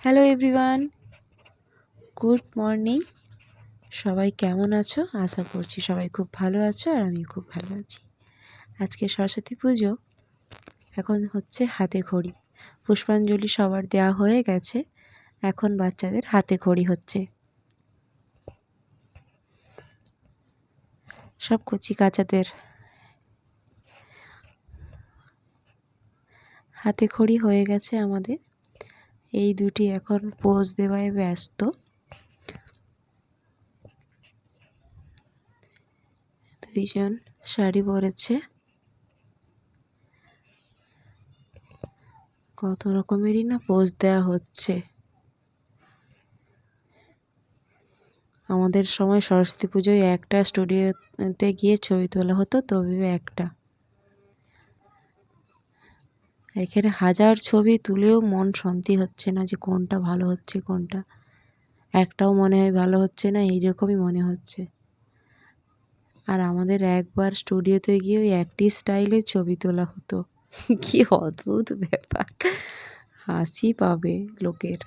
Hello everyone, good morning. সবাই কেমন আছো? আশা করছি সবাই খুব ভালো আছো আর আমি খুব ভালো আছি। আজকে সরস্বতী পুজো, এখন হচ্ছে হাতে খড়ি। পুষ্পাঞ্জলি সবার দেওয়া হয়ে গেছে, এখন বাচ্চাদের হাতে খড়ি হচ্ছে। সব কচি কাচাদের হাতে খড়ি হয়ে গেছে আমাদের। এই দুটি এখন পোজ দেওয়ায় ব্যস্ত। দুইজন শাড়ি পরেছে, কত রকমেরই না পোজ দেওয়া হচ্ছে। আমাদের সময় সরস্বতী পুজোয় একটা স্টুডিওতে গিয়ে ছবি তোলা হতো, তবে একটা। এখানে হাজার ছবি তুলেও মন শান্তি হচ্ছে না যে কোনটা ভালো হচ্ছে, কোনটা একটাও মনে হয় ভালো হচ্ছে না, এইরকমই মনে হচ্ছে। আর আমাদের একবার স্টুডিওতে গিয়ে ওই একটি স্টাইলে ছবি তোলা হতো। কি অদ্ভুত ব্যাপার, হাসি পাবে লোকের।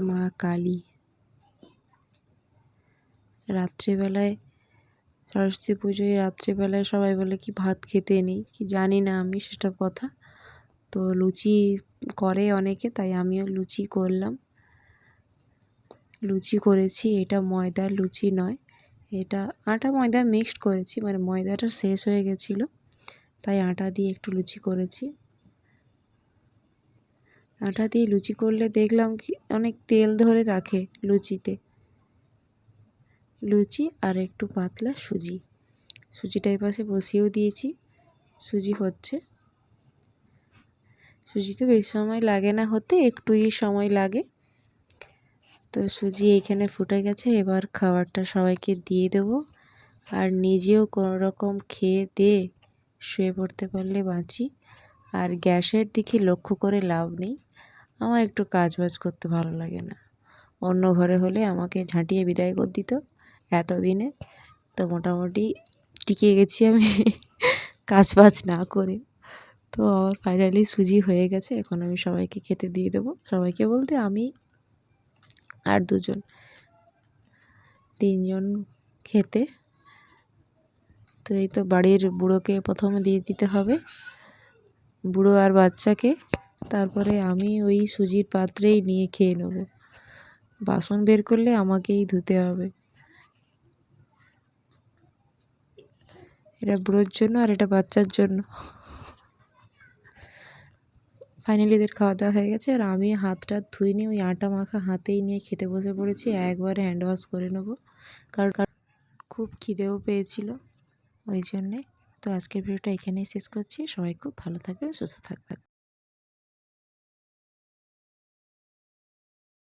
মা কালী। রাত্রিবেলায় সরস্বতী পুজোয় রাত্রিবেলায় সবাই বলে কি ভাত খেতে নেই, কি জানি না আমি সেসব কথা। তো লুচি করে অনেকে, তাই আমিও লুচি করলাম। লুচি করেছি, এটা ময়দার লুচি নয়, এটা আটা ময়দা মিক্সড করেছি, মানে ময়দাটা শেষ হয়ে গেছিলো, তাই আটা দিয়ে একটু লুচি করেছি। আটা দিয়ে লুচি করলে দেখলাম কি অনেক তেল ধরে রাখে লুচিতে। লুচি আর একটু পাতলা সুজি, সুজিটা এই পাশে বসিয়েও দিয়েছি। সুজি হচ্ছে, সুজিতে বেশি সময় লাগে না হতে, একটুই সময় লাগে। তো সুজি এইখানে ফুটে গেছে, এবার খাবারটা সবাইকে দিয়ে দেবো। আর নিজেও কোনো রকম খেয়ে দিয়ে শুয়ে পড়তে পারলে বাঁচি। আর গ্যাসের দিকে লক্ষ্য করে লাভ নেই, আমার একটু কাজ বাজ করতে ভালো লাগে না। অন্য ঘরে হলে আমাকে ঝাঁটিয়ে বিদায় করে দিত এতদিনে, তো মোটামুটি টিকে গেছি আমি কাজ বাজ না করে। তো আমার ফাইনালি সুজি হয়ে গেছে, এখন আমি সবাইকে খেতে দিয়ে দেবো। সবাইকে বলতে আমি আর দুজন, তিনজন খেতে। তো এই তো বাড়ির বুড়োকে প্রথমে দিয়ে দিতে হবে, বুড়ো আর বাচ্চাকে, তারপরে আমি ওই সুজির পাত্রেই নিয়ে খেয়ে নেব। বাসন বের করলে আমাকেই ধুতে হবে। এটা বুড়োর জন্য আর এটা বাচ্চার জন্য। ফাইনালি এদের খাওয়া দাওয়া হয়ে গেছে, আর আমি হাতটা ধুইনি, ওই আটা মাখা হাতেই নিয়ে খেতে বসে পড়েছি। একবারে হ্যান্ড ওয়াশ করে নেবো, কারণ খুব খিদেও পেয়েছিল ওই জন্যে। তো আজকের ভিডিওটা এখানেই শেষ করছি। সবাই খুব ভালো থাকবেন, সুস্থ থাকবেন।